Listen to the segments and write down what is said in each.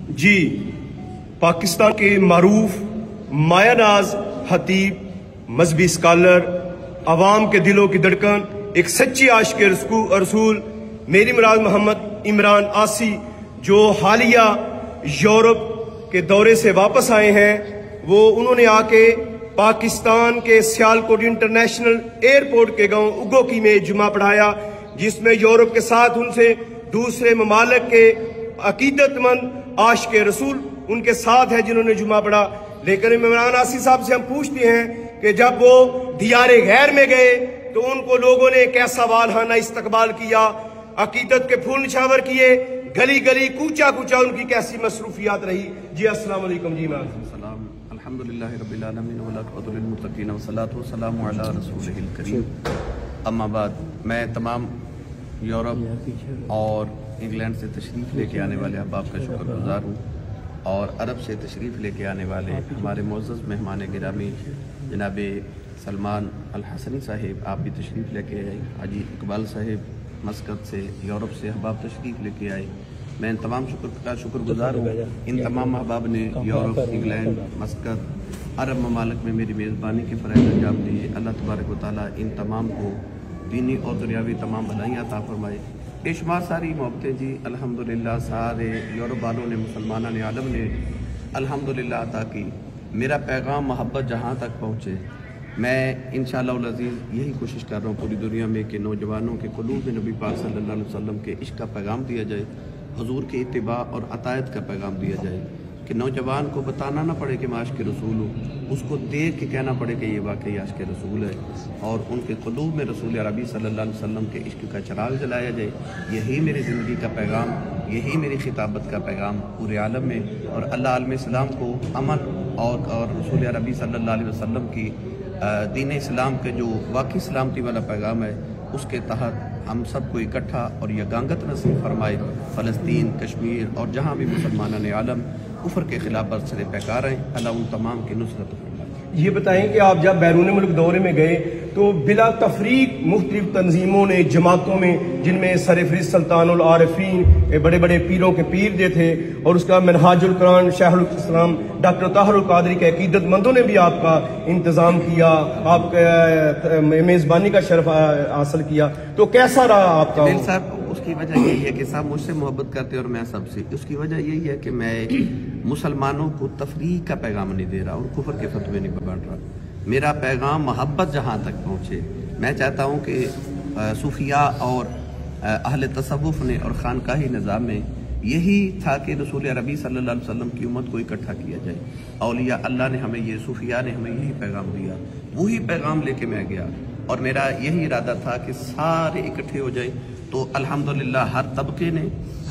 جی پاکستان کے معروف مایہ ناز خطیب، مذہبی اسکالر، عوام کے دلوں کی دھڑکن، ایک سچی عاشق رسول میری مراد محمد عمران آسی، جو حالیہ یورپ کے دورے سے واپس آئے ہیں، انہوں نے آ کے پاکستان کے سیالکوٹ انٹرنیشنل ایئرپورٹ کے گاؤں اگوکی میں جمعہ پڑھایا، جس میں یورپ کے ساتھ ان سے دوسرے ممالک کے عقیدت مند عاشق رسول ان کے ساتھ ہیں جنہوں نے جمعہ پڑھا۔ لیکن عمران آسی صاحب سے ہم پوچھتے ہیں کہ جب وہ دیار غیر میں گئے تو ان کو لوگوں نے کیسا والہانہ استقبال کیا، عقیدت کے پھول نچھاور کیے، گلی گلی کوچا کوچا ان کی کیسی مصروفیات رہی۔ جی السلام علیکم۔ جی السلام، الحمدللہ رب العالمین والعاقبۃ للمتقین والصلاۃ والسلام علی رسولہ الکریم، اما بعد، میں تمام یورپ اور انگلینڈ سے تشریف لے کے آنے والے احباب کا شکر گزار ہوں، اور عرب سے تشریف لے کے آنے والے ہمارے معزز مہمان گرامی جناب سلمان الحسنی صاحب، آپ بھی تشریف لے کے آئے، حاجی اقبال صاحب مسقط سے یورپ سے احباب تشریف لے کے آئے۔ میں ان تمام شکر گزار ہوں۔ ان تمام احباب نے یورپ، انگلینڈ، مسقط، عرب ممالک میں میری میزبانی کے فرائض انجام دیے۔ اللہ تبارک و تعالیٰ ان تمام کو دینی اور دنیاوی تمام بھلائیاں عطا فرمائے۔ بے شمار ساری محبتیں جی الحمدللہ سارے یورپ والوں نے، مسلمانان عالم نے الحمدللہ عطا کی۔ میرا پیغام محبت جہاں تک پہنچے، میں انشاءاللہ العزیز یہی کوشش کر رہا ہوں پوری دنیا میں کہ نوجوانوں کے قلوب میں نبی پاک صلی اللہ علیہ وسلم کے عشق کا پیغام دیا جائے، حضور کی اتباع اور اطاعت کا پیغام دیا جائے، کہ نوجوان کو بتانا نہ پڑے کہ میں عاشق رسول ہوں، اس کو دیکھ کے کہنا پڑے کہ یہ واقعی عاشق رسول ہے، اور ان کے قلوب میں رسول عربی صلی اللہ علیہ وسلم کے عشق کا چراغ جلایا جائے۔ یہی میری زندگی کا پیغام، یہی میری خطابت کا پیغام پورے عالم میں، اور اللہ عالم اسلام کو امن اور رسول عربی صلی اللہ علیہ وسلم کی دین اسلام کے جو واقعی سلامتی والا پیغام ہے، اس کے تحت ہم سب کو اکٹھا اور یگانگت نصیب فرمائے۔ فلسطین، کشمیر اور جہاں بھی مسلمانان عالم کفر کے خلاف برسر پیکار ہیں، اللہ ان تمام کی نصرت فرمائے۔ یہ بتائیں کہ آپ جب بیرون ملک دورے میں گئے تو بلا تفریق مختلف تنظیموں نے، جماعتوں میں، جن میں سرفہرست سلطان العارفین، بڑے بڑے پیروں کے پیر جو تھے، اور اس کا منہاج القرآن شیخ الاسلام ڈاکٹر طاہر القادری کے عقیدت مندوں نے بھی آپ کا انتظام کیا، آپ کا میزبانی کا شرف حاصل کیا، تو کیسا رہا آپ کا؟ صاحب، اس کی وجہ یہی ہے کہ صاحب مجھ سے محبت کرتے اور میں سب سے، اس کی وجہ یہی ہے کہ میں مسلمانوں کو تفریق کا پیغام نہیں دے رہا اور کفر کے فتوے نہیں بانٹ رہا۔ میرا پیغام محبت جہاں تک پہنچے۔ میں چاہتا ہوں کہ صوفیاء اور اہل تصوف نے اور خانقاہی نظام میں یہی تھا کہ رسول عربی صلی اللہ علیہ وسلم کی امت کو اکٹھا کیا جائے۔ اولیاء اللہ نے ہمیں صوفیاء نے ہمیں یہی پیغام دیا، وہی پیغام لے کے میں گیا، اور میرا یہی ارادہ تھا کہ سارے اکٹھے ہو جائیں۔ تو الحمدللہ ہر طبقے نے،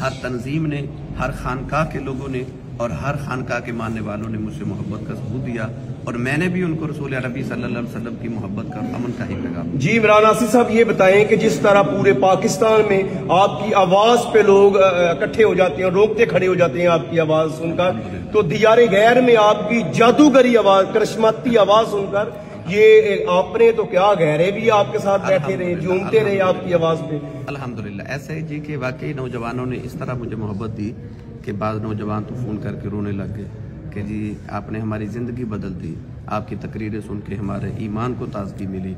ہر تنظیم نے، ہر خانقاہ کے لوگوں نے اور ہر خانقاہ کے ماننے والوں نے مجھ سے محبت کا ثبوت دیا، اور میں نے بھی ان کو رسول عربی صلی اللہ علیہ وسلم کی محبت کا، امن کا ہی پیغام۔ جی عمران آسی صاحب، یہ بتائیں کہ جس طرح پورے پاکستان میں آپ کی آواز پہ لوگ اکٹھے ہو جاتے ہیں، روکتے کھڑے ہو جاتے ہیں آپ کی آواز سن کر، تو دیار غیر میں آپ کی جادوگری آواز، کرشماتی آواز سن کر، یہ آپ نے تو کیا گہرے بھی آپ کے ساتھ بیٹھے رہے، جھومتے رہے آپ کی آواز پہ؟ الحمدللہ ایسے جی کہ واقعی نوجوانوں نے اس طرح مجھے محبت دی کہ بعض نوجوان تو فون کر کے رونے لگ گئے کہ جی آپ نے ہماری زندگی بدل دی، آپ کی تقریریں سن کے ہمارے ایمان کو تازگی ملی۔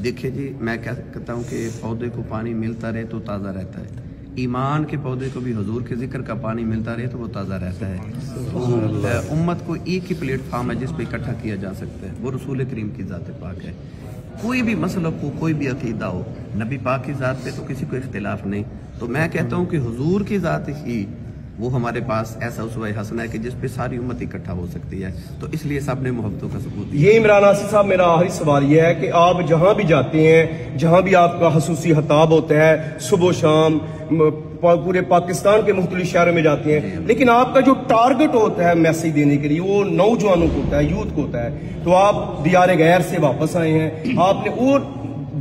دیکھیں جی، میں کیا کہتا ہوں کہ پودے کو پانی ملتا رہے تو تازہ رہتا ہے، ایمان کے پودے کو بھی حضور کے ذکر کا پانی ملتا رہے تو وہ تازہ رہتا ہے۔ تو امت کو ایک ہی پلیٹ فارم ہے جس پہ اکٹھا کیا جا سکتا ہے، وہ رسول کریم کی ذات پاک ہے۔ کوئی بھی مسلک ہو، کوئی بھی عقیدہ ہو، نبی پاک کی ذات پہ تو کسی کو اختلاف نہیں۔ تو میں کہتا ہوں کہ حضور کی ذات ہی وہ ہمارے پاس ایسا اسوہ حسنہ ہے کہ جس پہ ساری امت اکٹھا ہو سکتی ہے، تو اس لیے سب نے محبتوں کا ثبوت دیا۔ یہ عمران آسی صاحب، میرا آخری سوال یہ ہے کہ آپ جہاں بھی جاتے ہیں، جہاں بھی آپ کا خصوصی خطاب ہوتا ہے، صبح و شام پورے پاکستان کے مختلف شہروں میں جاتے ہیں، لیکن آپ کا جو ٹارگٹ ہوتا ہے میسیج دینے کے لیے وہ نوجوانوں کو ہوتا ہے، یوتھ کو ہوتا ہے۔ تو آپ دیار غیر سے واپس آئے ہیں، آپ نے اور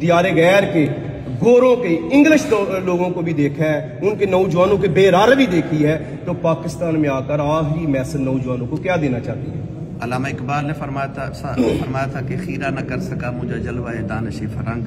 دیار غیر کے گوروں کے انگلش لوگوں کو بھی دیکھا ہے، ان کے نوجوانوں کے بے راہ بھی دیکھی ہے، تو پاکستان میں آ کر آخری میسج نوجوانوں کو کیا دینا چاہتی ہیں؟ علامہ اقبال نے فرمایا تھا کہ خیرہ نہ کر سکا مجھے جلوہ دانشی فرنگ،